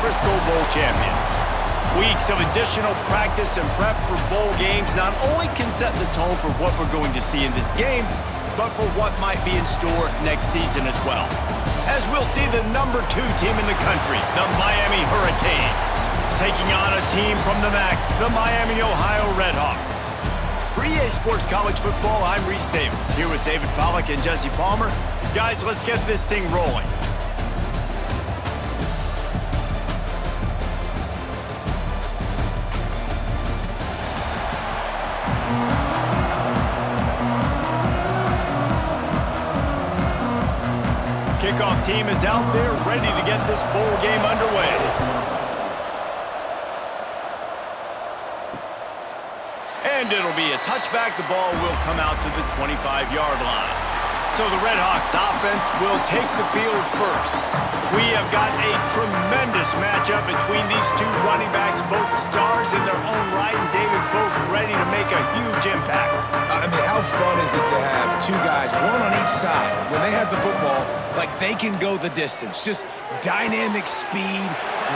Frisco Bowl champions. Weeks of additional practice and prep for bowl games not only can set the tone for what we're going to see in this game, but for what might be in store next season as well. As we'll see the #2 team in the country, the Miami Hurricanes, taking on a team from the MAC, the Miami, Ohio RedHawks. For EA Sports College Football, I'm Reese Davis, here with David Pollack and Jesse Palmer. Guys, let's get this thing rolling. Kickoff team is out there ready to get this bowl game underway. And it'll be a touchback. The ball will come out to the 25-yard line. So the RedHawks offense will take the field first. We have got a tremendous matchup between these two running backs, both stars in their own right, and David, both ready to make a huge impact. I mean, how fun is it to have two guys, one on each side, when they have the football, like they can go the distance. Just dynamic speed,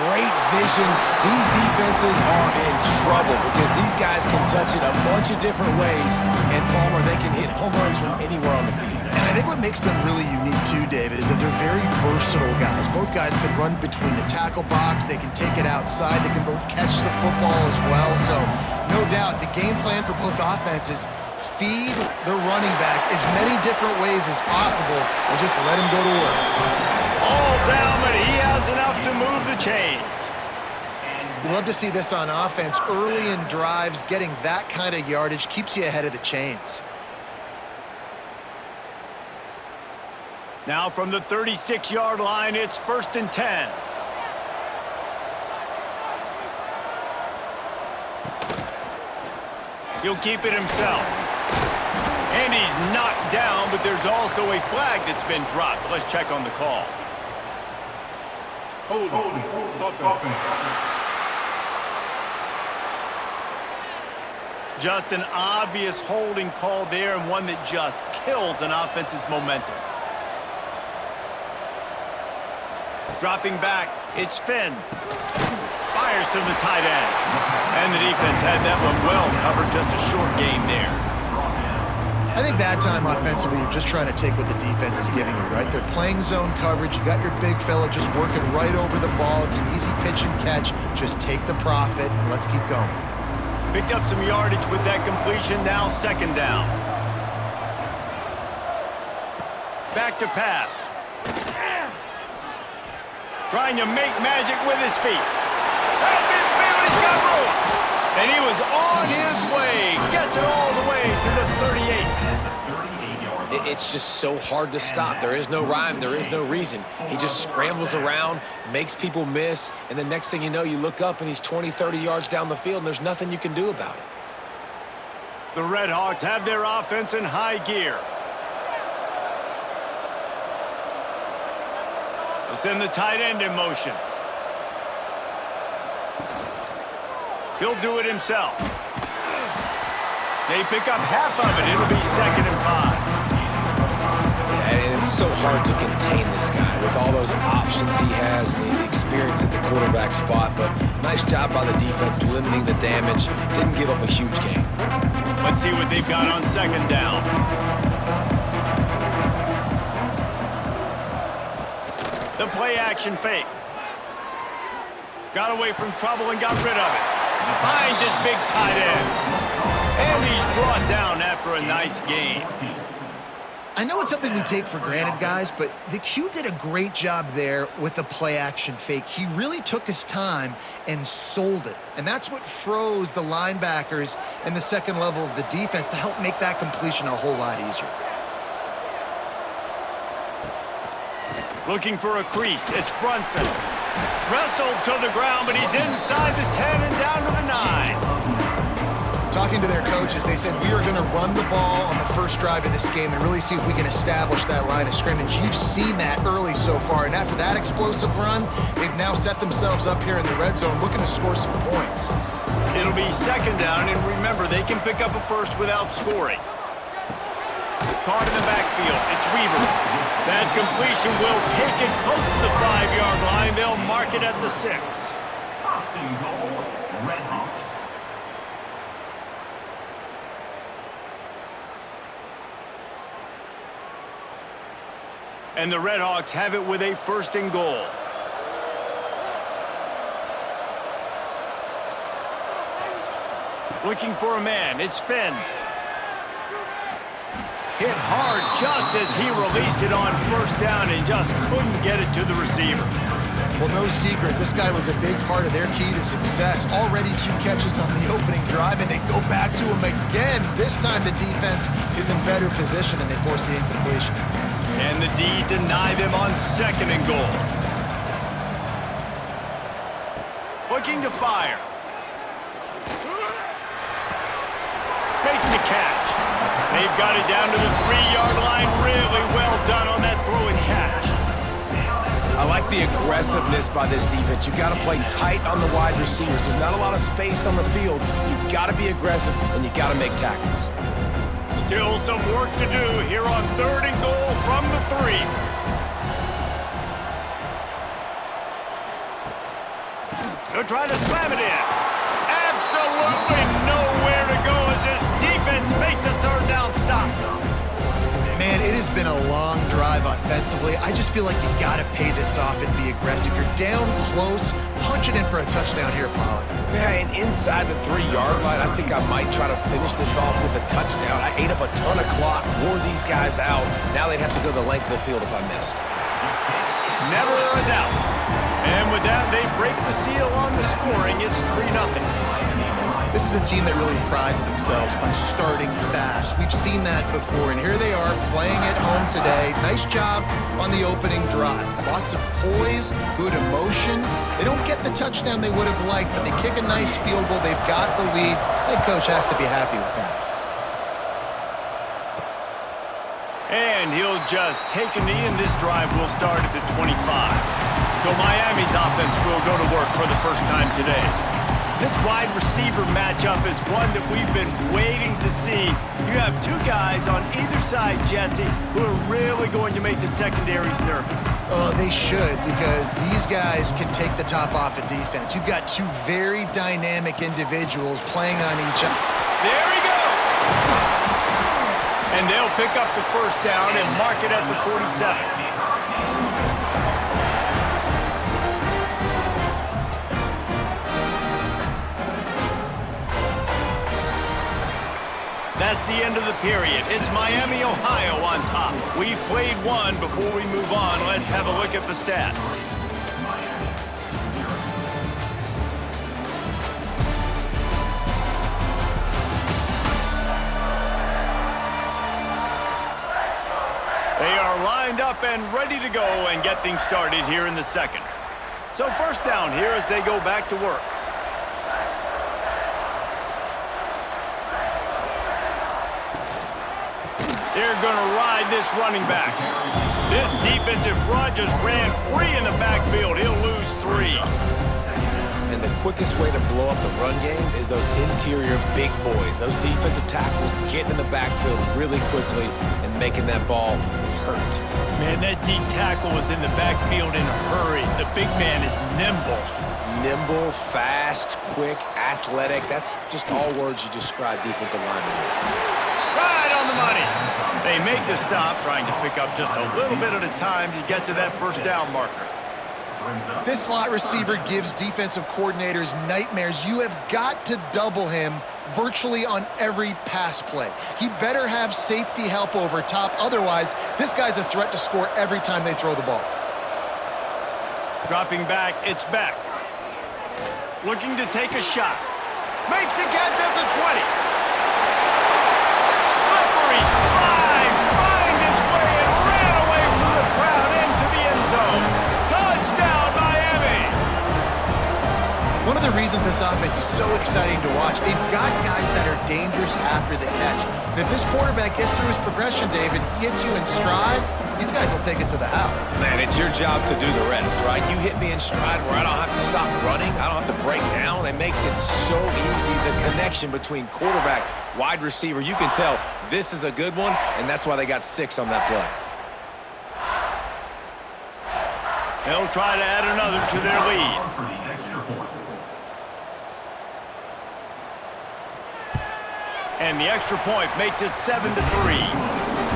great vision. These defenses are in trouble because these guys can touch it a bunch of different ways, and Palmer, they can hit home runs from anywhere on the field. And I think what makes them really unique too, David, is that they're very versatile guys. Both guys can run between the tackle box, they can take it outside, they can both catch the football as well. So no doubt the game plan for both offenses, feed the running back as many different ways as possible and just let him go to work. All down, but he has enough to move the chains. You love to see this on offense. Early in drives, getting that kind of yardage keeps you ahead of the chains. Now from the 36-yard line, it's 1st and 10. He'll keep it himself. And he's knocked down, but there's also a flag that's been dropped. Let's check on the call. Holding. Just an obvious holding call there, and one that just kills an offense's momentum. Dropping back, it's Finn. Fires to the tight end. And the defense had that one well covered, just a short game there. I think that time offensively, you're just trying to take what the defense is giving you, right? They're playing zone coverage. You got your big fella just working right over the ball. It's an easy pitch and catch. Just take the profit, and let's keep going. Picked up some yardage with that completion, now 2nd down. Back to pass. Trying to make magic with his feet. That midfield, he's got room. And he was on his way. Gets it all the way to the 38. It's just so hard to stop. There is no rhyme. There is no reason. He just scrambles around, makes people miss, and the next thing you know, you look up and he's 20, 30 yards down the field, and there's nothing you can do about it. The RedHawks have their offense in high gear. Send the tight end in motion. He'll do it himself. They pick up half of it. It'll be 2nd and 5. Yeah, and it's so hard to contain this guy with all those options he has and the experience at the quarterback spot, but nice job by the defense limiting the damage. Didn't give up a huge gain. Let's see what they've got on 2nd down. The play-action fake. Got away from trouble and got rid of it. Finds his big tight end. And he's brought down after a nice gain. I know it's something we take for granted, guys, but the Q did a great job there with the play-action fake. He really took his time and sold it. And that's what froze the linebackers and the second level of the defense to help make that completion a whole lot easier. Looking for a crease, it's Brunson. Wrestled to the ground, but he's inside the 10 and down to the 9. Talking to their coaches, they said, we are going to run the ball on the first drive of this game and really see if we can establish that line of scrimmage. You've seen that early so far, and after that explosive run, they've now set themselves up here in the red zone looking to score some points. It'll be 2nd down, and remember, they can pick up a first without scoring. Caught in the backfield, it's Weaver. That completion will take it close to the 5-yard line. They'll mark it at the 6. First and goal, RedHawks. And the RedHawks have it with a first and goal. Looking for a man. It's Finn. Hit hard just as he released it on first down and just couldn't get it to the receiver. Well, no secret, this guy was a big part of their key to success. Already 2 catches on the opening drive, and they go back to him again. This time the defense is in better position, and they force the incompletion. Can the D deny them on second and goal? Looking to fire. Makes the catch. They've got it down to the 3-yard line. Really well done on that throw and catch. I like the aggressiveness by this defense. You've got to play tight on the wide receivers. There's not a lot of space on the field. You've got to be aggressive, and you've got to make tackles. Still some work to do here on third and goal from the 3. They'll try to slam it in. Absolutely nowhere to go as this defense makes a third down stop. Man, it has been a long drive offensively. I just feel like you got to pay this off and be aggressive. You're down close. Punch it in for a touchdown here, Pollack. Yeah, and inside the 3-yard line, I think I might try to finish this off with a touchdown. I ate up a ton of clock, wore these guys out. Now they'd have to go the length of the field if I missed. Never a doubt. And with that, they break the seal on the scoring. It's 3-0. This is a team that really prides themselves on starting fast. We've seen that before, and here they are playing at home today. Nice job on the opening drive. Lots of poise, good emotion. They don't get the touchdown they would have liked, but they kick a nice field goal. They've got the lead. Head coach has to be happy with that. And he'll just take a knee, and this drive will start at the 25. So Miami's offense will go to work for the first time today. This wide receiver matchup is one that we've been waiting to see. You have 2 guys on either side, Jesse, who are really going to make the secondaries nervous. Oh, they should, because these guys can take the top off of defense. You've got 2 very dynamic individuals playing on each other. There he goes! And they'll pick up the first down and mark it at the 47. That's the end of the period. It's Miami, Ohio on top. We've played one. Before we move on, let's have a look at the stats. They are lined up and ready to go and get things started here in the second. So first down here as they go back to work. They're going to ride this running back. This defensive front just ran free in the backfield. He'll lose 3. And the quickest way to blow up the run game is those interior big boys. Those defensive tackles getting in the backfield really quickly and making that ball hurt. Man, that D tackle was in the backfield in a hurry. The big man is nimble. Nimble, fast, quick, athletic. That's just all words you describe defensive linemen with. Right on the money. They make the stop, trying to pick up just a little bit at a time to get to that first down marker. This slot receiver gives defensive coordinators nightmares. You have got to double him virtually on every pass play. He better have safety help over top. Otherwise, this guy's a threat to score every time they throw the ball. Dropping back, it's Beck. Looking to take a shot. Makes a catch at the 20. Slippery slide, find his way and ran away from the crowd into the end zone. Touchdown, Miami! One of the reasons this offense is so exciting to watch, they've got guys that are dangerous after the catch. And if this quarterback gets through his progression, David, he hits you in stride, these guys will take it to the house. Man, it's your job to do the rest, right? You hit me in stride where I don't have to stop running. I don't have to break down. It makes it so easy. The connection between quarterback, wide receiver, you can tell this is a good one, and that's why they got 6 on that play. They'll try to add another to their lead. For the extra point. And the extra point makes it 7-3.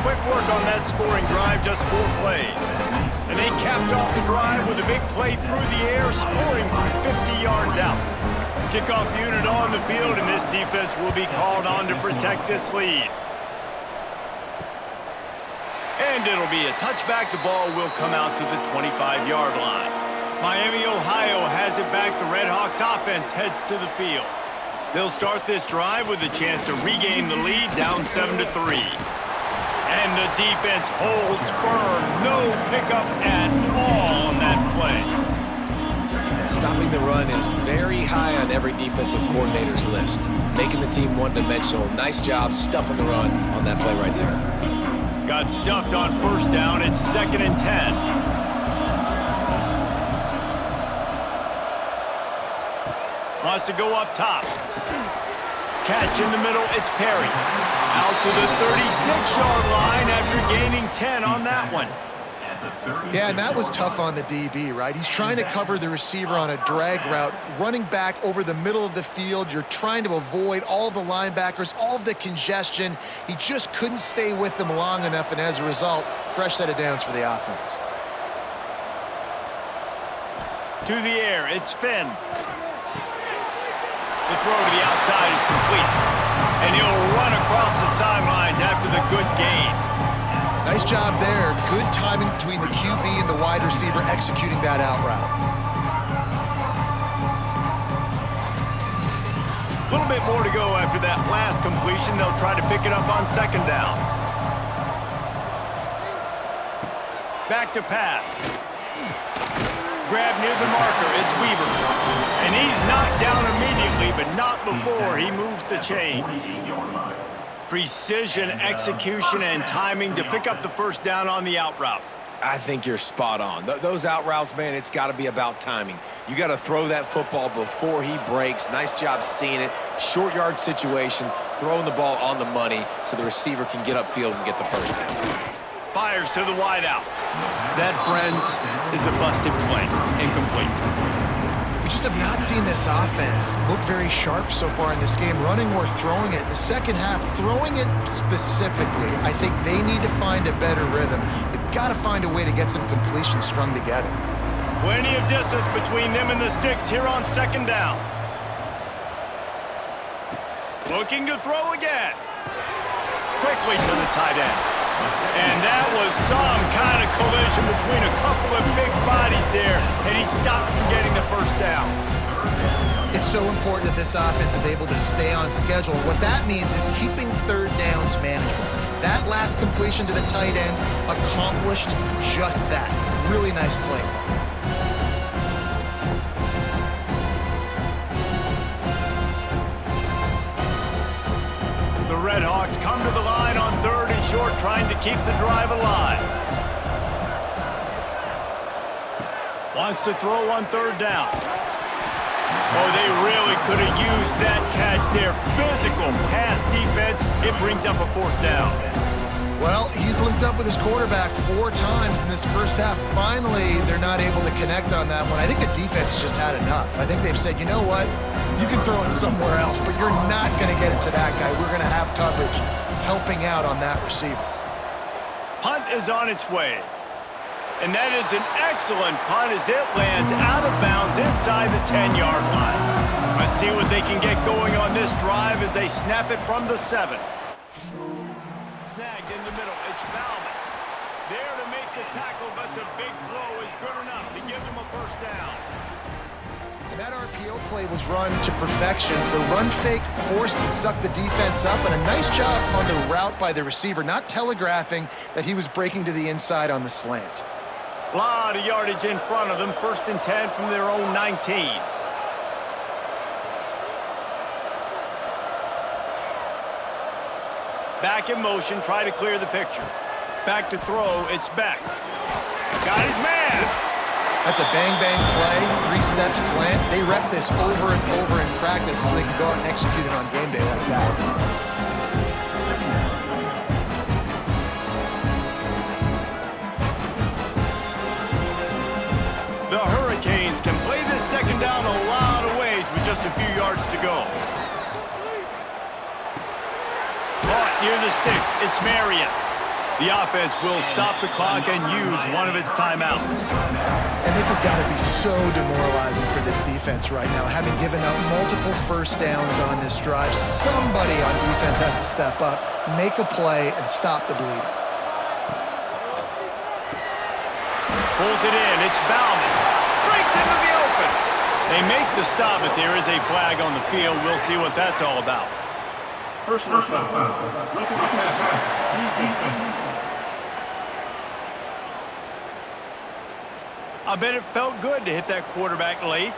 Quick work on that scoring drive, just 4 plays. And they capped off the drive with a big play through the air, scoring from 50 yards out. Kickoff unit on the field, and this defense will be called on to protect this lead. And it'll be a touchback. The ball will come out to the 25-yard line. Miami, Ohio has it back. The RedHawks offense heads to the field. They'll start this drive with a chance to regain the lead, down 7-3. And the defense holds firm. No pickup at all on that play. Stopping the run is very high on every defensive coordinator's list. Making the team one-dimensional. Nice job stuffing the run on that play right there. Got stuffed on first down. It's 2nd and 10. Wants to go up top. Catch in the middle. It's Perry. Out to the 36-yard line after gaining 10 on that one. Yeah, and that was tough on the DB, right? He's trying to cover the receiver on a drag route, running back over the middle of the field. You're trying to avoid all of the linebackers, all of the congestion. He just couldn't stay with them long enough, and as a result, fresh set of downs for the offense. To the air, it's Finn. The throw to the outside is complete. And he'll run across the sidelines after the good gain. Nice job there. Good timing between the QB and the wide receiver executing that out route. A little bit more to go after that last completion. They'll try to pick it up on 2nd down. Back to pass. Grab near the marker. It's Weaver. And he's knocked down immediately, but not before he moves the chains. Precision, execution, and timing to pick up the first down on the out route. I think you're spot on. Those out routes, man, it's got to be about timing. You got to throw that football before he breaks. Nice job seeing it. Short yard situation, throwing the ball on the money so the receiver can get upfield and get the first down. Fires to the wide out. That, friends, is a busted play. Incomplete. We just have not seen this offense look very sharp so far in this game, running or throwing it. In the second half, throwing it specifically, I think they need to find a better rhythm. They've got to find a way to get some completions strung together. Plenty of distance between them and the sticks here on 2nd down. Looking to throw again. Quickly to the tight end. And that was some kind of collision between a couple of big bodies there, and he stopped from getting the first down. It's so important that this offense is able to stay on schedule. What that means is keeping 3rd downs manageable. That last completion to the tight end accomplished just that. Really nice play. The RedHawks come to the line on 3rd and short, trying to keep the drive alive. Wants to throw on 3rd down. Oh, they really could have used that catch there. Physical pass defense. It brings up a 4th down. Well, he's linked up with his quarterback 4 times in this first half. Finally, they're not able to connect on that one. I think the defense just had enough. I think they've said, you know what? You can throw it somewhere else, but you're not going to get it to that guy. We're going to have coverage helping out on that receiver. Punt is on its way. And that is an excellent punt as it lands out of bounds inside the 10-yard line. Let's see what they can get going on this drive as they snap it from the 7. Snagged in the middle. It's Bauman. There to make the tackle, but the big throw is good enough to give them a first down. And that RPO play was run to perfection. The run fake forced and sucked the defense up, and a nice job on the route by the receiver, not telegraphing that he was breaking to the inside on the slant. A lot of yardage in front of them. 1st and 10 from their own 19. Back in motion, try to clear the picture. Back to throw, it's Beck. Got his man. That's a bang-bang play, 3-step slant. They rep this over and over in practice so they can go out and execute it on game day like that. just a few yards to go. Caught near the sticks. It's Marion. The offense will stop the clock and use one of its timeouts. And this has got to be so demoralizing for this defense right now. Having given up multiple first downs on this drive, somebody on defense has to step up, make a play, and stop the bleeding. Pulls it in. It's Bauman. Breaks into the open. They make the stop, but there is a flag on the field. We'll see what that's all about. Personal foul. Roughing the passer. Defense. I bet it felt good to hit that quarterback late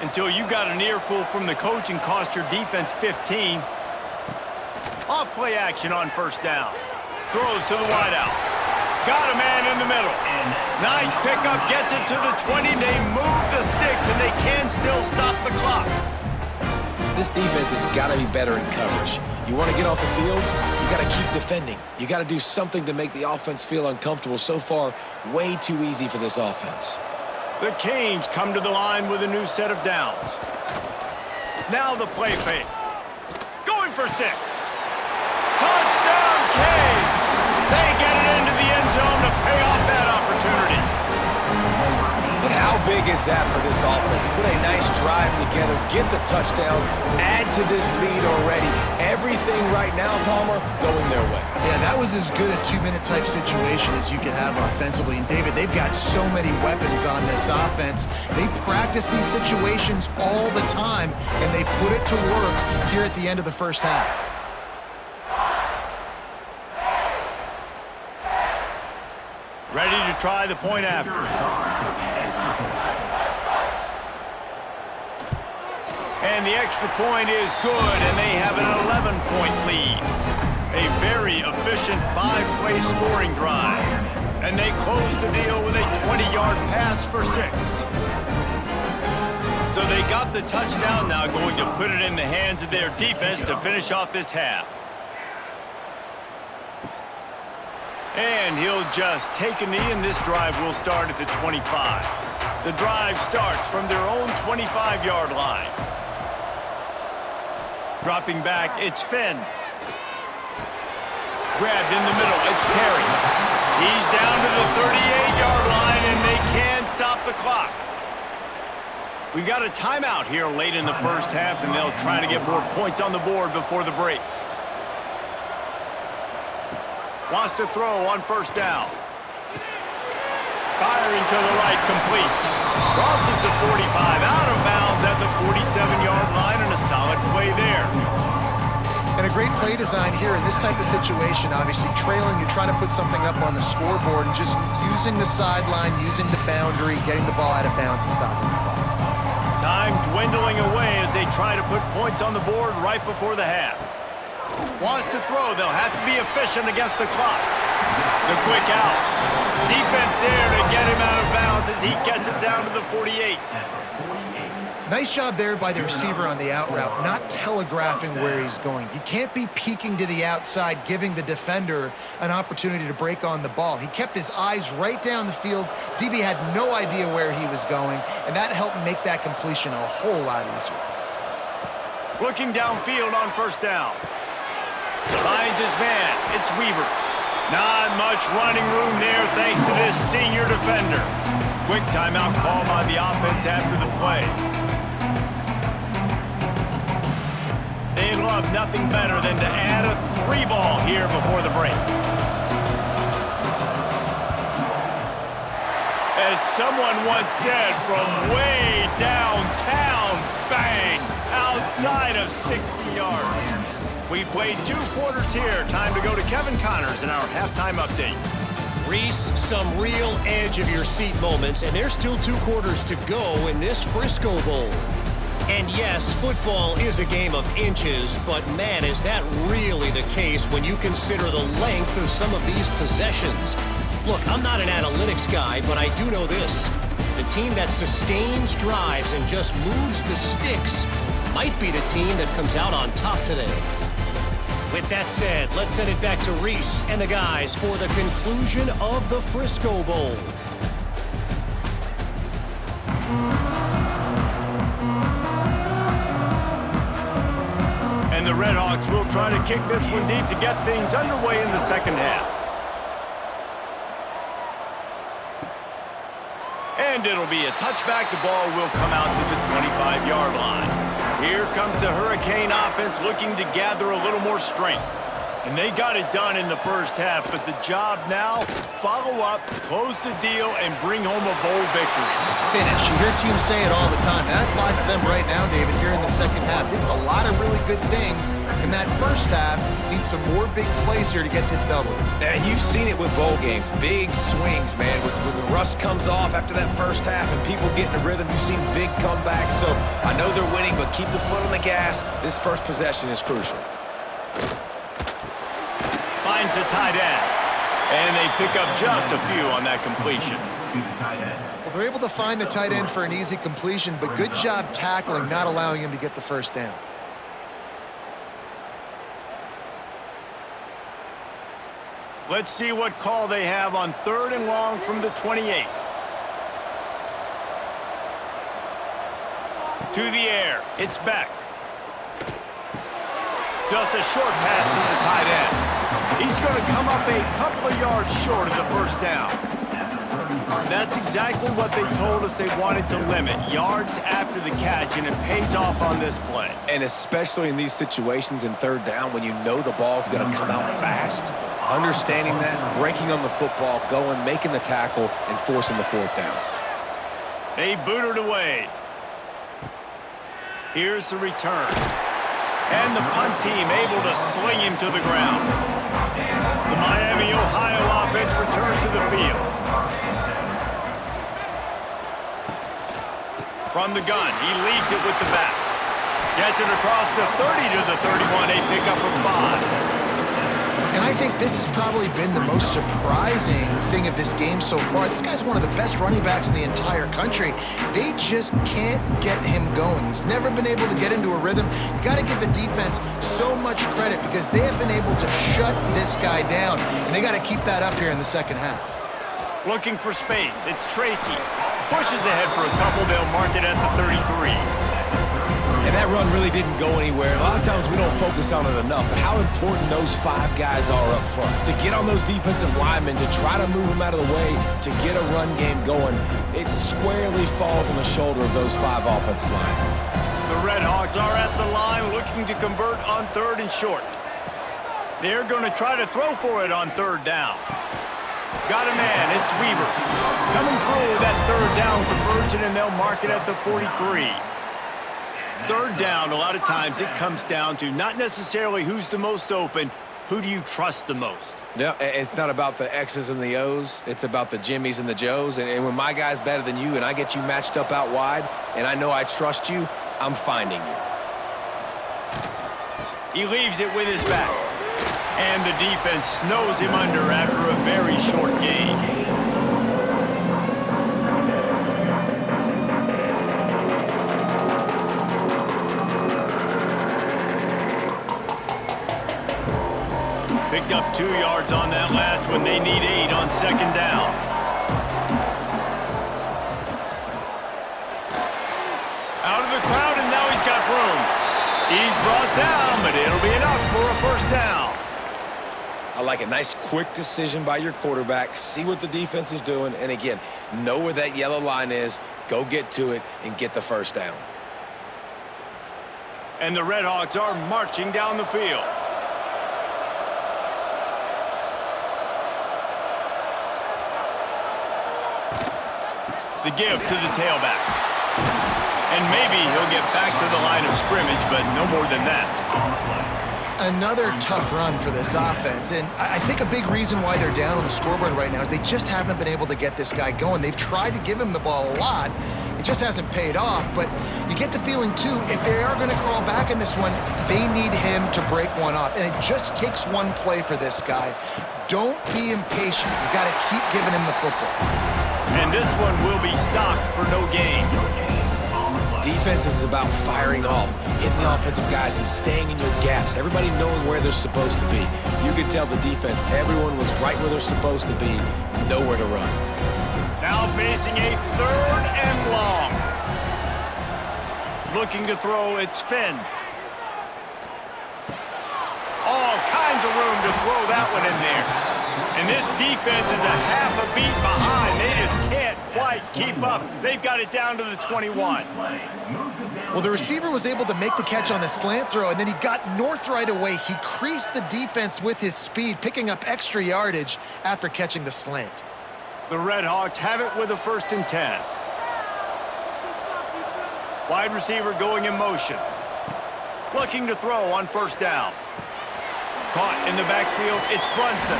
until you got an earful from the coach and cost your defense 15. Off play action on first down. Throws to the wideout. Got a man in the middle. Nice pickup, gets it to the 20. They move the sticks, and they can still stop the clock. This defense has got to be better in coverage. You want to get off the field, you got to keep defending. You got to do something to make the offense feel uncomfortable. So far, way too easy for this offense. The Canes come to the line with a new set of downs. Now the play fake. Going for 6. Touchdown, Canes! They get it into the end zone to pay off that opportunity. But how big is that for this offense? Put a nice drive together, get the touchdown, add to this lead already. Everything right now, Palmer, going their way. Yeah, that was as good a 2-minute type situation as you could have offensively. And David, they've got so many weapons on this offense. They practice these situations all the time, and they put it to work here at the end of the first half. Ready to try the point after. And the extra point is good, and they have an 11-point lead. A very efficient 5-play scoring drive. And they close the deal with a 20-yard pass for 6. So they got the touchdown, now going to put it in the hands of their defense to finish off this half. And he'll just take a knee, and this drive will start at the 25. The drive starts from their own 25-yard line. Dropping back, it's Finn. Grabbed in the middle, it's Perry. He's down to the 38-yard line, and they can stop the clock. We got a timeout here late in the first half, and they'll try to get more points on the board before the break. Wants to throw on first down. Firing to the right, complete. Crosses the 45, out of bounds at the 47-yard line, and a solid play there. And a great play design here in this type of situation. Obviously trailing, you're trying to put something up on the scoreboard, and just using the sideline, using the boundary, getting the ball out of bounds and stopping the clock. Time dwindling away as they try to put points on the board right before the half. Wants to throw. They'll have to be efficient against the clock. The quick out. Defense there to get him out of bounds as he gets it down to the 48. Nice job there by the receiver on the out route, not telegraphing where he's going. He can't be peeking to the outside, giving the defender an opportunity to break on the ball. He kept his eyes right down the field. DB had no idea where he was going, and that helped make that completion a whole lot easier. Looking downfield on first down. Finds his man. It's Weaver. Not much running room there thanks to this senior defender. Quick timeout call by the offense after the play. They'd love nothing better than to add a 3-ball here before the break. As someone once said, from way downtown, bang, outside of 60 yards. We've played 2 quarters here. Time to go to Kevin Connors in our halftime update. Reese, some real edge-of-your-seat moments, and there's still 2 quarters to go in this Frisco Bowl. And yes, football is a game of inches, but man, is that really the case when you consider the length of some of these possessions. Look, I'm not an analytics guy, but I do know this. The team that sustains drives and just moves the sticks might be the team that comes out on top today. With that said, let's send it back to Reese and the guys for the conclusion of the Frisco Bowl. And the RedHawks will try to kick this one deep to get things underway in the second half. And it'll be a touchback. The ball will come out to the 25-yard line. Here comes the Hurricane offense looking to gather a little more strength. And they got it done in the first half, but the job now, follow up, close the deal, and bring home a bowl victory. Finish. You hear teams say it all the time. That applies to them right now, David, here in the second half. It's a lot of really good things in that first half. Need some more big plays here to get this double. And you've seen it with bowl games. Big swings, man. When the rust comes off after that first half and people get in a rhythm, you've seen big comebacks. So I know they're winning, but keep the foot on the gas. This first possession is crucial. Finds the tight end. And they pick up just a few on that completion. Well, they're able to find the tight end for an easy completion, but good job tackling, not allowing him to get the first down. Let's see what call they have on 3rd and long from the 28. To the air, it's Beck. Just a short pass to the tight end. He's going to come up a couple of yards short of the first down. That's exactly what they told us they wanted to limit, yards after the catch, and it pays off on this play. And especially in these situations in 3rd down when you know the ball's going to come out fast, understanding that, breaking on the football, going, making the tackle, and forcing the 4th down. They boot it away. Here's the return. And the punt team able to sling him to the ground. The Miami, Ohio offense returns to the field. From the gun, he leaves it with the back. Gets it across the 30 to the 31, a pickup of 5. And I think this has probably been the most surprising thing of this game so far. This guy's one of the best running backs in the entire country. They just can't get him going. He's never been able to get into a rhythm. You got to give the defense so much credit because they have been able to shut this guy down, and they got to keep that up here in the second half. Looking for space. It's Tracy. Pushes ahead for a couple. They'll mark it at the 33. And that run really didn't go anywhere. A lot of times we don't focus on it enough, but how important those 5 guys are up front. To get on those defensive linemen, to try to move them out of the way, to get a run game going, it squarely falls on the shoulder of those 5 offensive linemen. The RedHawks are at the line looking to convert on 3rd and short. They're going to try to throw for it on 3rd down. Got a man, it's Weaver. Coming through with that 3rd down conversion, and they'll mark it at the 43. 3rd down, a lot of times it comes down to not necessarily who's the most open, who do you trust the most? Yeah, it's not about the X's and the O's. It's about the Jimmys and the Joes. And when my guy's better than you and I get you matched up out wide and I know I trust you, I'm finding you. He leaves it with his back. And the defense snows him under after a very short gain. Picked up 2 yards on that last one. They need 8 on 2nd down. Out of the crowd, and now he's got room. He's brought down, but it'll be enough for a 1st down. I like a nice, quick decision by your quarterback. See what the defense is doing, and again, know where that yellow line is. Go get to it and get the 1st down. And the RedHawks are marching down the field. The give to the tailback. And maybe he'll get back to the line of scrimmage, but no more than that. Another tough run for this offense, and I think a big reason why they're down on the scoreboard right now is they just haven't been able to get this guy going. They've tried to give him the ball a lot. It just hasn't paid off, but you get the feeling, too, if they are going to crawl back in this one, they need him to break one off, and it just takes one play for this guy. Don't be impatient. You got to keep giving him the football. And this one will be stopped for no gain. Defense is about firing off, hitting the offensive guys, and staying in your gaps. Everybody knowing where they're supposed to be. You could tell the defense, everyone was right where they're supposed to be, nowhere to run. Now facing a 3rd and long. Looking to throw, it's Finn. of room to throw that one in there. And this defense is a half a beat behind. They just can't quite keep up. They've got it down to the 21. Well, the receiver was able to make the catch on the slant throw, and then he got north right away. He creased the defense with his speed, picking up extra yardage after catching the slant. The RedHawks have it with a 1st and 10. Wide receiver going in motion. Looking to throw on 1st down. Caught in the backfield, it's Brunson.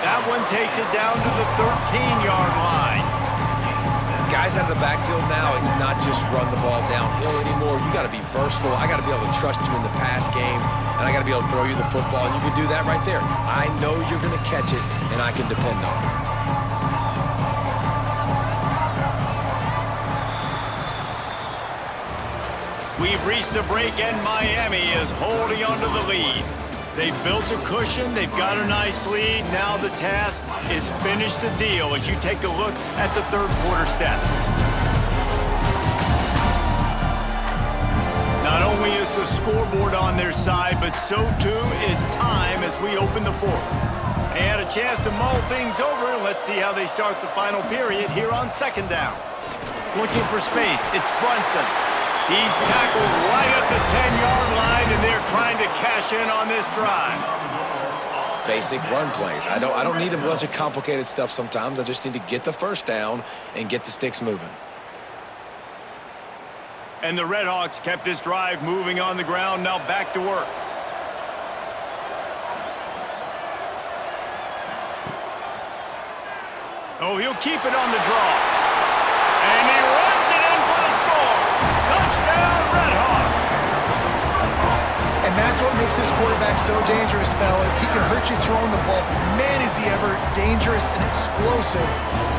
That one takes it down to the 13-yard line. Guys out of the backfield now, it's not just run the ball downhill anymore. You got to be versatile. I got to be able to trust you in the pass game, and I got to be able to throw you the football, and you can do that right there. I know you're going to catch it, and I can depend on it. We've reached the break, and Miami is holding on to the lead. They've built a cushion. They've got a nice lead. Now the task is finish the deal as you take a look at the 3rd quarter stats. Not only is the scoreboard on their side, but so too is time as we open the 4th. They had a chance to mull things over. Let's see how they start the final period here on 2nd down. Looking for space. It's Brunson. He's tackled right at the 10-yard line, and they're trying to cash in on this drive. Basic run plays. I don't need a bunch of complicated stuff sometimes. I just need to get the 1st down and get the sticks moving. And the RedHawks kept this drive moving on the ground. Now back to work. Oh, he'll keep it on the draw. And he runs it in for the score. Touchdown, RedHawks. And that's what makes this quarterback so dangerous, fellas. He can hurt you throwing the ball. Man, is he ever dangerous and explosive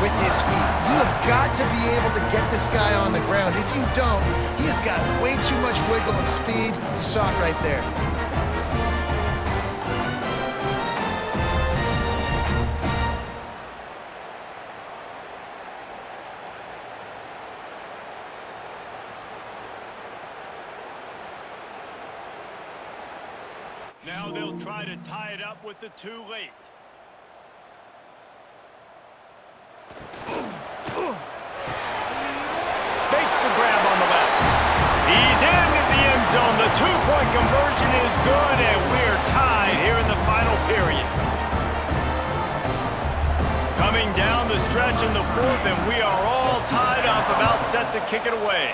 with his feet. You have got to be able to get this guy on the ground. If you don't, he has got way too much wiggle and speed. You saw it right there. Now they'll try to tie it up with the 2 late. Makes the grab on the left. He's into the end zone. The 2-point conversion is good, and we're tied here in the final period. Coming down the stretch in the 4th, and we are all tied up, about set to kick it away.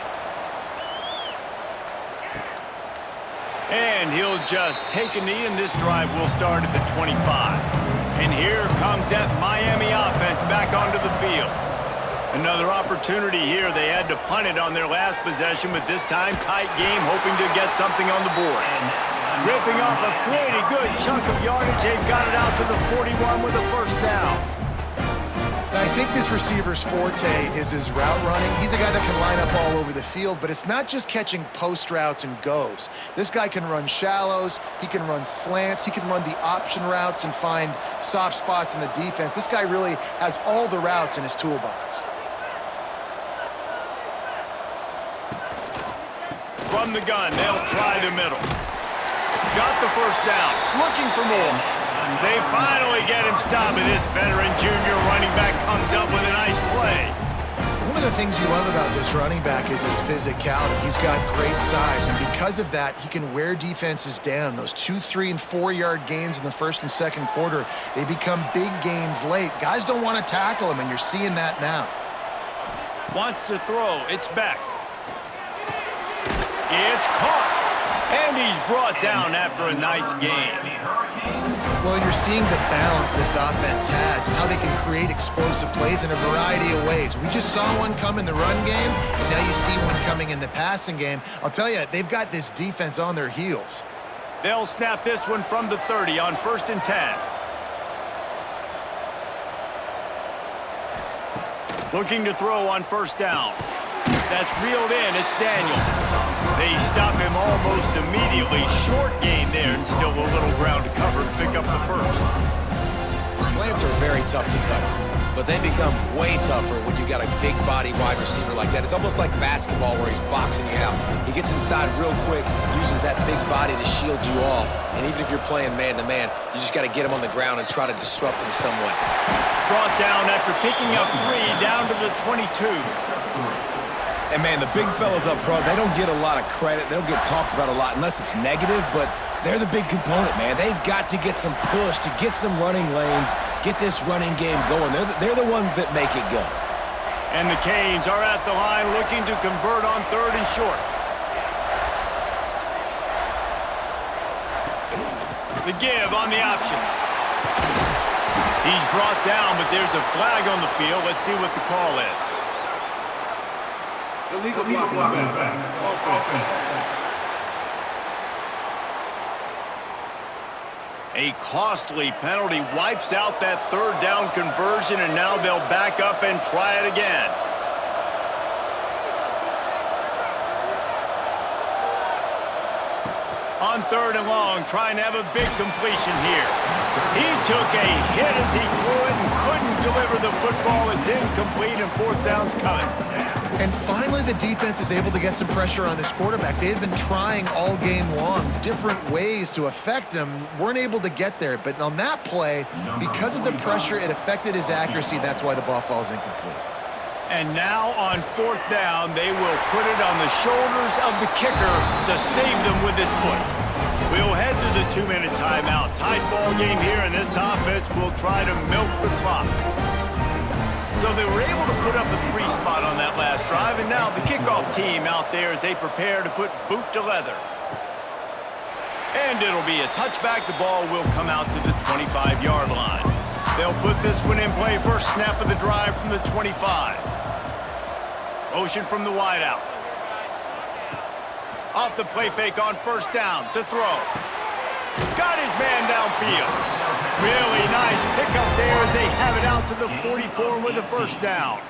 And he'll just take a knee, and this drive will start at the 25. And here comes that Miami offense back onto the field. Another opportunity here. They had to punt it on their last possession, but this time tight game, hoping to get something on the board. Ripping off a pretty good chunk of yardage. They've got it out to the 41 with a 1st down. I think this receiver's forte is his route running. He's a guy that can line up all over the field, but it's not just catching post routes and goes. This guy can run shallows, he can run slants, he can run the option routes and find soft spots in the defense. This guy really has all the routes in his toolbox. From the gun, they'll try the middle. Got the 1st down, looking for more. They finally get him stopped, and this veteran junior running back comes up with a nice play. One of the things you love about this running back is his physicality. He's got great size, and because of that, he can wear defenses down. Those 2-, 3-, and 4-yard gains in the 1st and 2nd quarter, they become big gains late. Guys don't want to tackle him, and you're seeing that now. Wants to throw. It's Beck. It's caught. And he's brought down after a nice gain. Well, you're seeing the balance this offense has and how they can create explosive plays in a variety of ways. We just saw one come in the run game, and now you see one coming in the passing game. I'll tell you, they've got this defense on their heels. They'll snap this one from the 30 on 1st and 10. Looking to throw on 1st down. That's reeled in. It's Daniels. They stop him almost immediately. Short gain there, and still a little ground to cover to pick up the 1st. slants are very tough to cut, but they become way tougher when you got a big body wide receiver like that. It's almost like basketball where he's boxing you out. He gets inside real quick, uses that big body to shield you off, and even if you're playing man-to-man, you just got to get him on the ground and try to disrupt him some way. Brought down after picking up 3 down to the 22. And, man, the big fellas up front, they don't get a lot of credit. They don't get talked about a lot unless it's negative, but they're the big component, man. They've got to get some push, to get some running lanes, get this running game going. They're the ones that make it go. And the Canes are at the line looking to convert on 3rd and short. The give on the option. He's brought down, but there's a flag on the field. Let's see what the call is. Illegal blocking back. Offense. A costly penalty wipes out that 3rd down conversion, and now they'll back up and try it again. On 3rd and long, trying to have a big completion here. He took a hit as he threw it and couldn't deliver the football. It's incomplete, and 4th down's coming. And finally, the defense is able to get some pressure on this quarterback. They had been trying all game long different ways to affect him, weren't able to get there. But on that play, because of the pressure, it affected his accuracy. That's why the ball falls incomplete. And now on 4th down, they will put it on the shoulders of the kicker to save them with his foot. We'll head to the 2-minute timeout. Tied ball game here, and this offense will try to milk the clock. So they were able to put up a 3 spot on that last drive, and now the kickoff team out there as they prepare to put boot to leather. And it'll be a touchback. The ball will come out to the 25-yard line. They'll put this one in play. First snap of the drive from the 25. Motion from the wideout. Off the play fake on 1st down to throw. Got his man downfield. Really nice pickup there as they have it out to the 44 with a 1st down.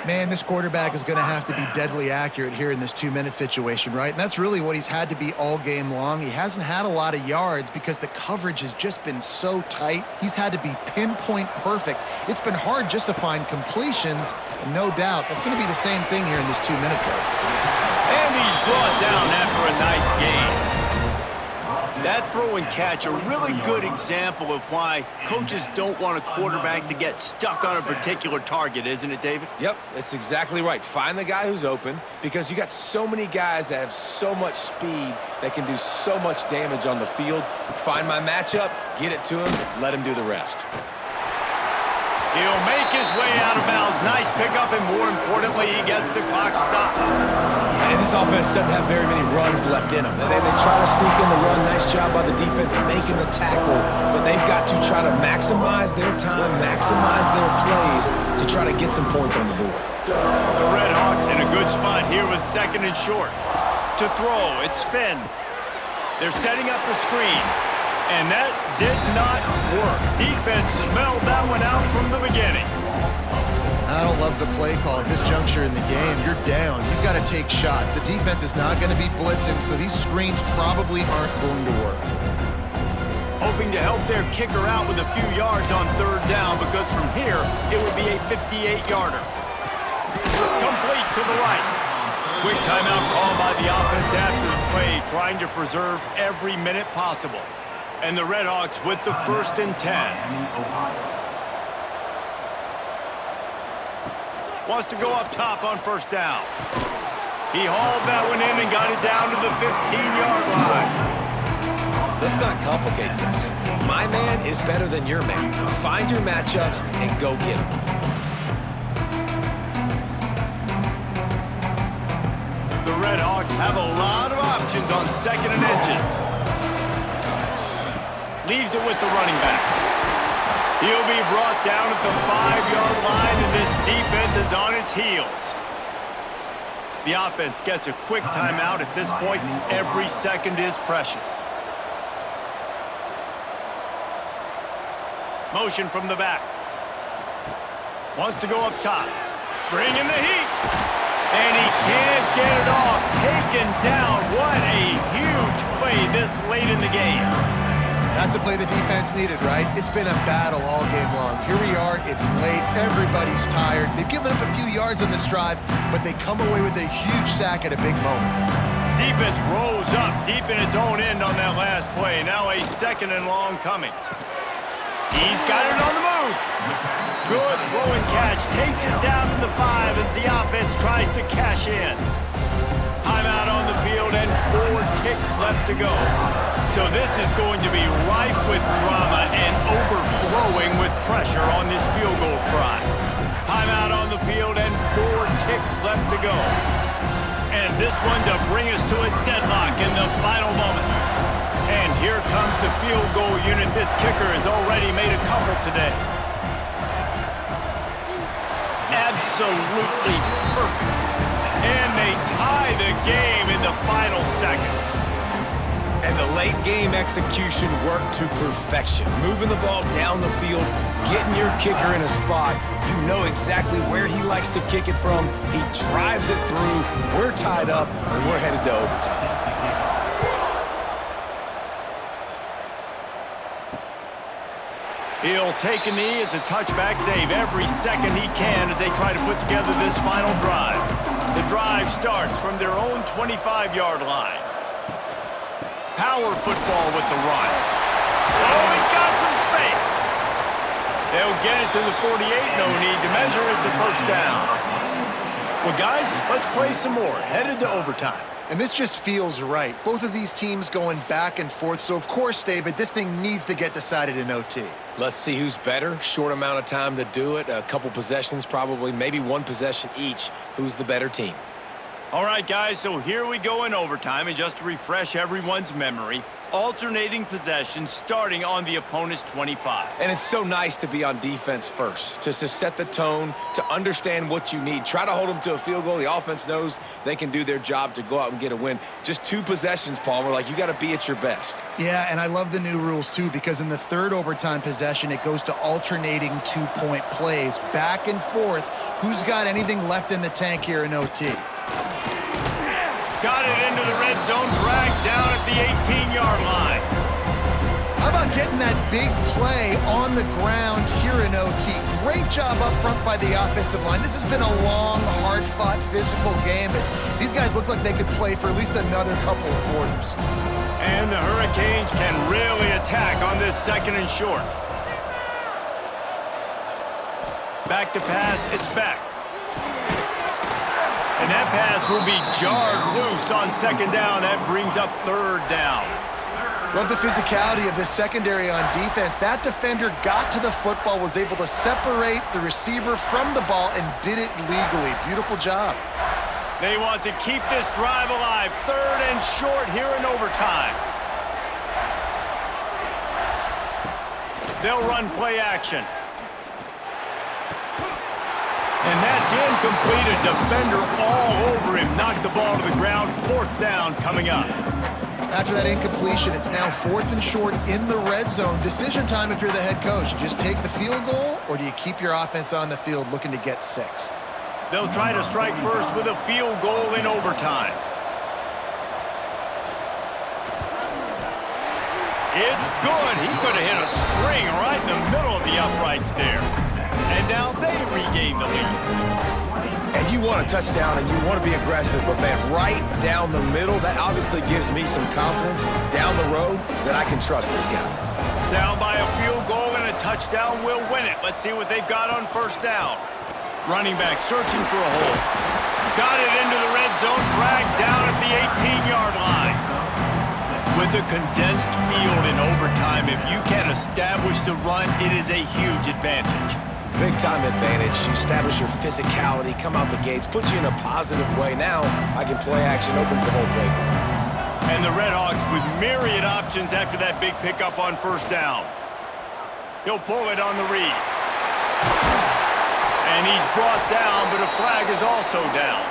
Man, this quarterback is going to have to be deadly accurate here in this 2-minute situation, right? And that's really what he's had to be all game long. He hasn't had a lot of yards because the coverage has just been so tight. He's had to be pinpoint perfect. It's been hard just to find completions, no doubt. That's going to be the same thing here in this 2-minute drill. And he's brought down after a nice gain. That throw and catch, a really good example of why coaches don't want a quarterback to get stuck on a particular target, isn't it, David? Yep, that's exactly right. Find the guy who's open, because you got so many guys that have so much speed that can do so much damage on the field. Find my matchup, get it to him, let him do the rest. He'll make his way out of bounds. Nice pickup, and more importantly, he gets the clock stopped. And this offense doesn't have very many runs left in them. They try to sneak in the run. Nice job by the defense making the tackle, but they've got to try to maximize their time, maximize their plays to try to get some points on the board. The RedHawks in a good spot here with 2nd and short. To throw, it's Finn. They're setting up the screen. And that did not work. Defense smelled that one out from the beginning. I don't love the play call at this juncture in the game. You're down. You've got to take shots. The defense is not going to be blitzing, so these screens probably aren't going to work. Hoping to help their kicker out with a few yards on 3rd down, because from here, it would be a 58-yarder. Complete to the right. Quick timeout call by the offense after the play, trying to preserve every minute possible. And the RedHawks with the 1st and 10. Wants to go up top on 1st down. He hauled that one in and got it down to the 15-yard line. Let's not complicate this. My man is better than your man. Find your matchups and go get them. The RedHawks have a lot of options on 2nd and inches. Leaves it with the running back. He'll be brought down at the 5-yard line, and this defense is on its heels. The offense gets a quick timeout at this point. Every second is precious. Motion from the back. Wants to go up top. Bringing the heat. And he can't get it off. Taken down. What a huge play this late in the game. That's a play the defense needed, right? It's been a battle all game long. Here we are, it's late, everybody's tired. They've given up a few yards on this drive, but they come away with a huge sack at a big moment. Defense rose up deep in its own end on that last play. Now a 2nd and long coming. He's got it on the move. Good throw and catch. Takes it down to the 5 as the offense tries to cash in. Timeout on the field and 4 ticks left to go. So this is going to be rife with drama and overflowing with pressure on this field goal try. Timeout on the field and 4 ticks left to go. And this one to bring us to a deadlock in the final moments. And here comes the field goal unit. This kicker has already made a couple today. Absolutely perfect. And they tie the game in the final seconds. And the late game execution worked to perfection. Moving the ball down the field, getting your kicker in a spot. You know exactly where he likes to kick it from. He drives it through. We're tied up, and we're headed to overtime. He'll take a knee. It's a touchback save every second he can as they try to put together this final drive. The drive starts from their own 25-yard line. Power football with the run. Oh, he's got some space. They'll get it to the 48. No need to measure. It's a first down. Well, guys, let's play some more. Headed to overtime. And this just feels right. Both of these teams going back and forth. So, of course, David, this thing needs to get decided in OT. Let's see who's better. Short amount of time to do it. A couple possessions probably, maybe one possession each. Who's the better team? All right, guys, so here we go in overtime. And just to refresh everyone's memory, alternating possessions starting on the opponent's 25. And it's so nice to be on defense first, to set the tone, to understand what you need. Try to hold them to a field goal. The offense knows they can do their job to go out and get a win. Just 2 possessions, Palmer, like you got to be at your best. Yeah, and I love the new rules, too, because in the 3rd overtime possession, it goes to alternating 2-point plays, back and forth. Who's got anything left in the tank here in OT? Got it into the red zone, dragged down at the 18-yard line. How about getting that big play on the ground here in OT? Great job up front by the offensive line. This has been a long, hard-fought, physical game, but these guys look like they could play for at least another couple of quarters. And the Hurricanes can really attack on this 2nd and short. Back to pass, it's Beck. And that pass will be jarred loose on 2nd down. That brings up 3rd down. Love the physicality of this secondary on defense. That defender got to the football, was able to separate the receiver from the ball, and did it legally. Beautiful job. They want to keep this drive alive. 3rd and short here in overtime. They'll run play action. And that's incomplete. A defender all over him. Knocked the ball to the ground. 4th down coming up. After that incompletion, it's now 4th and short in the red zone. Decision time if you're the head coach. You just take the field goal, or do you keep your offense on the field looking to get 6? They'll try to strike first with a field goal in overtime. It's good. He could have hit a string right in the middle of the uprights there. And now they regain the lead. And you want a touchdown and you want to be aggressive, but man, right down the middle, that obviously gives me some confidence down the road that I can trust this guy. Down by a field goal and a touchdown will win it. Let's see what they've got on 1st down. Running back searching for a hole. Got it into the red zone, dragged down at the 18-yard line. With a condensed field in overtime, if you can establish the run, it is a huge advantage. Big-time advantage. You establish your physicality, come out the gates, put you in a positive way. Now I can play action, opens the whole playbook. And the RedHawks with myriad options after that big pickup on 1st down. He'll pull it on the read. And he's brought down, but a flag is also down.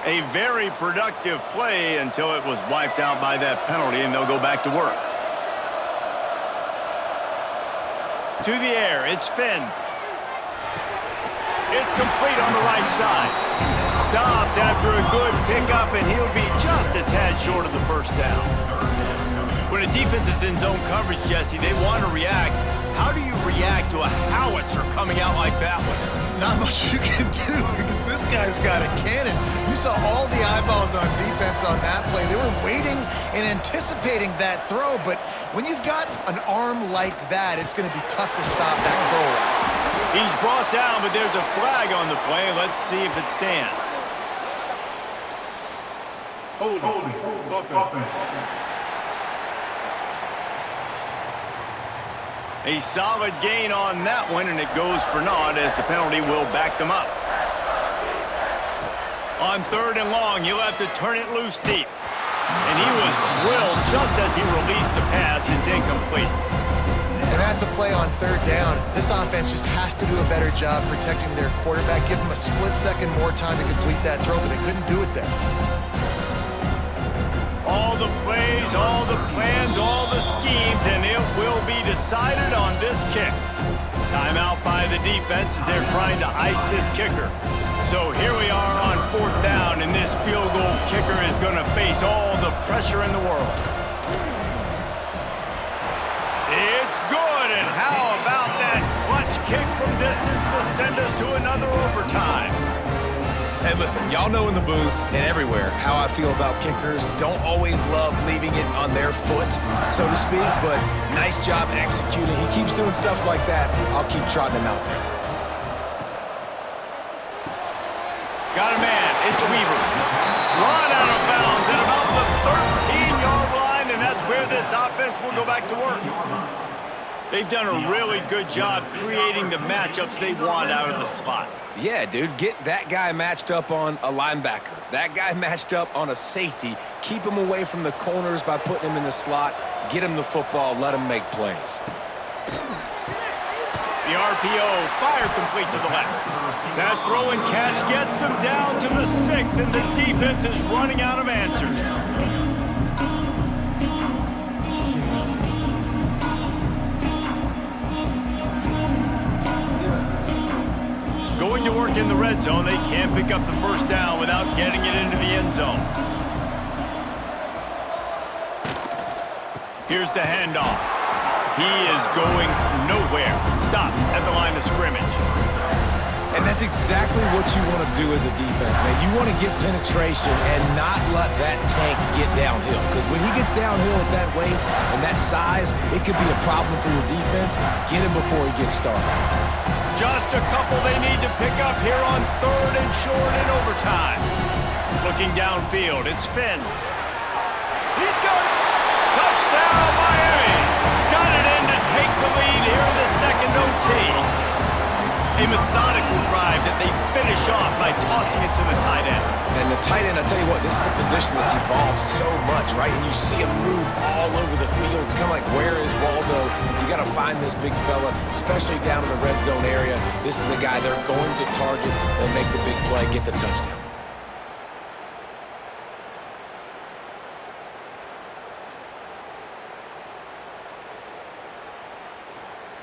A very productive play until it was wiped out by that penalty, and they'll go back to work. To the air, it's Finn. It's complete on the right side. Stopped after a good pickup, and he'll be just a tad short of the first down. When a defense is in zone coverage, Jesse, they want to react. How do you react to a howitzer coming out like that one? Not much you can do because this guy's got a cannon. You saw all the eyeballs on defense on that play. They were waiting and anticipating that throw, but when you've got an arm like that, it's going to be tough to stop that throw. He's brought down, but there's a flag on the play. Let's see if it stands. Holding. Offense. A solid gain on that one, and it goes for naught as the penalty will back them up. On 3rd and long, you'll have to turn it loose deep. And he was drilled just as he released the pass. It's incomplete. And that's a play on 3rd down. This offense just has to do a better job protecting their quarterback. Give them a split second more time to complete that throw, but they couldn't do it there. All the plays, all the plans, all the schemes, and it will be decided on this kick. Timeout by the defense as they're trying to ice this kicker. So here we are on 4th down, and this field goal kicker is going to face all the pressure in the world. It's good, and how about that clutch kick from distance to send us to another overtime? Hey, listen, y'all know in the booth and everywhere how I feel about kickers. Don't always love leaving it on their foot, so to speak, but nice job executing. He keeps doing stuff like that. I'll keep trotting him out there. Got a man. It's Weaver. Run out of bounds at about the 13-yard line, and that's where this offense will go back to work. They've done a really good job creating the matchups they want out of the slot. Yeah, dude, get that guy matched up on a linebacker. That guy matched up on a safety. Keep him away from the corners by putting him in the slot. Get him the football. Let him make plays. The RPO, fire complete to the left. That throw and catch gets them down to the 6, and the defense is running out of answers. Going to work in the red zone, they can't pick up the first down without getting it into the end zone. Here's the handoff. He is going nowhere. Stop at the line of scrimmage. And that's exactly what you want to do as a defense, man. You want to get penetration and not let that tank get downhill. Because when he gets downhill at that weight and that size, it could be a problem for your defense. Get him before he gets started. Just a couple they need to pick up here on 3rd and short in overtime. Looking downfield, it's Finn. He's got it. Touchdown, Miami. Got it in to take the lead here in the second OT. A methodical drive that they finish off by tossing it to the tight end. And the tight end, I tell you what, this is a position that's evolved so much, right? And you see him move all over the field. It's kind of like, where is Waldo? You got to find this big fella, especially down in the red zone area. This is the guy they're going to target and make the big play, get the touchdown.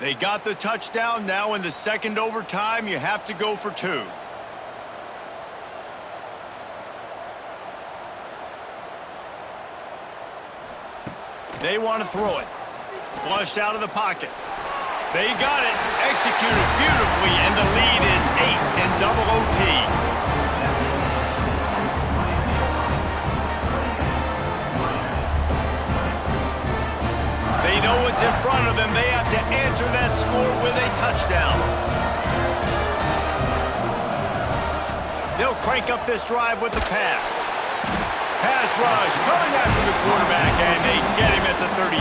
They got the touchdown. Now in the second overtime, you have to go for 2. They want to throw it. Flushed out of the pocket. They got it. Executed beautifully, and the lead is 8 in double OT. They know what's in front of them. They have to answer that score with a touchdown. They'll crank up this drive with the pass. Pass rush coming after the quarterback, and they get him at the 32.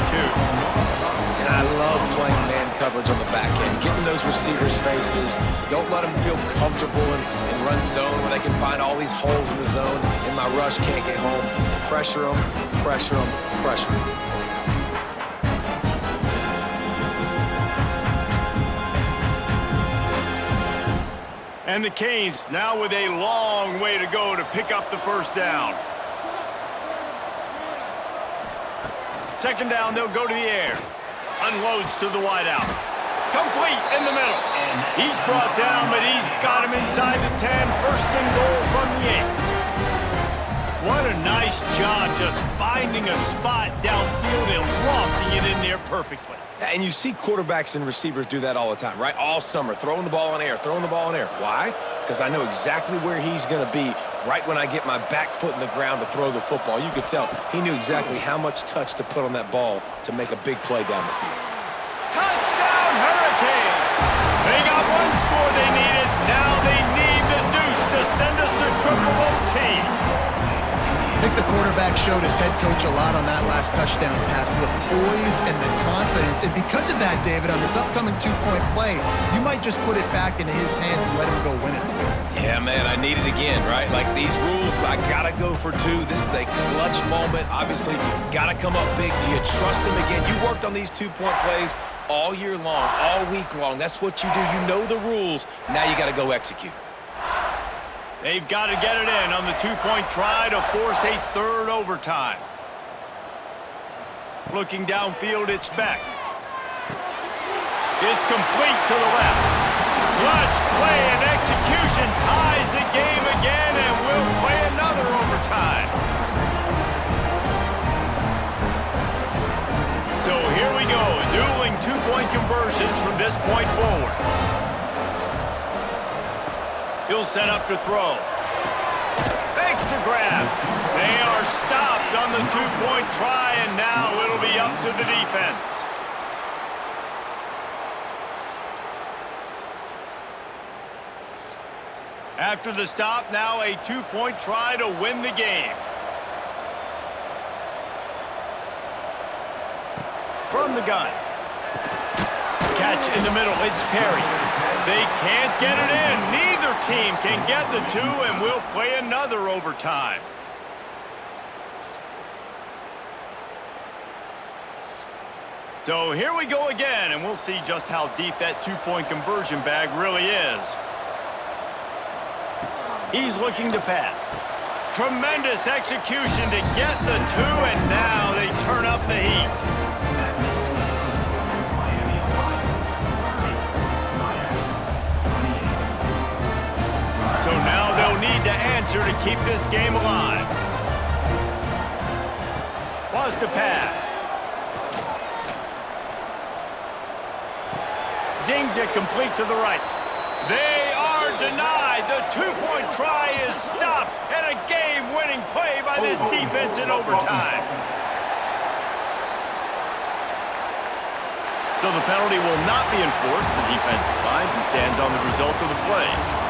And I love playing man coverage on the back end, getting those receivers' faces. Don't let them feel comfortable in run zone where they can find all these holes in the zone, and my rush can't get home. Pressure them, pressure them, pressure them. And the Canes now with a long way to go to pick up the first down. Second down, they'll go to the air. Unloads to the wideout. Complete in the middle. He's brought down, but he's got him inside the 10. First and goal from the 8. What a nice job just finding a spot downfield and lofting it in there perfectly. And you see quarterbacks and receivers do that all the time, right? All summer, throwing the ball in air, throwing the ball in air. Why? Because I know exactly where he's going to be right when I get my back foot in the ground to throw the football. You could tell he knew exactly how much touch to put on that ball to make a big play down the field. Touchdown, Hurricane! They got one score they needed. Now they need the deuce to send us to triple OT. I think the quarterback showed his head coach a lot on that last touchdown pass, the poise and the confidence. And because of that, David, on this upcoming two-point play, you might just put it back into his hands and let him go win it. Yeah, man, I need it again, right? Like these rules, I got to go for 2. This is a clutch moment. Obviously, got to come up big. Do you trust him again? You worked on these two-point plays all year long, all week long. That's what you do. You know the rules. Now you got to go execute. They've got to get it in on the two-point try to force a third overtime. Looking downfield, it's Beck. It's complete to the left. Clutch play and execution ties the game again, and we'll play another overtime. So here we go, dueling two-point conversions from this point forward. He'll set up to throw. Fakes to grab. They are stopped on the two-point try, and now it'll be up to the defense. After the stop, now a two-point try to win the game. From the gun. Catch in the middle, it's Perry. They can't get it in. Neither team can get the 2, and we'll play another overtime. So here we go again, and we'll see just how deep that two-point conversion bag really is. He's looking to pass. Tremendous execution to get the 2, and now they turn up the heat. So now they'll need to answer to keep this game alive. Wants to pass. Zings it complete to the right. They are denied. The two-point try is stopped, and a game-winning play by this defense in overtime. So the penalty will not be enforced. The defense declines and stands on the result of the play.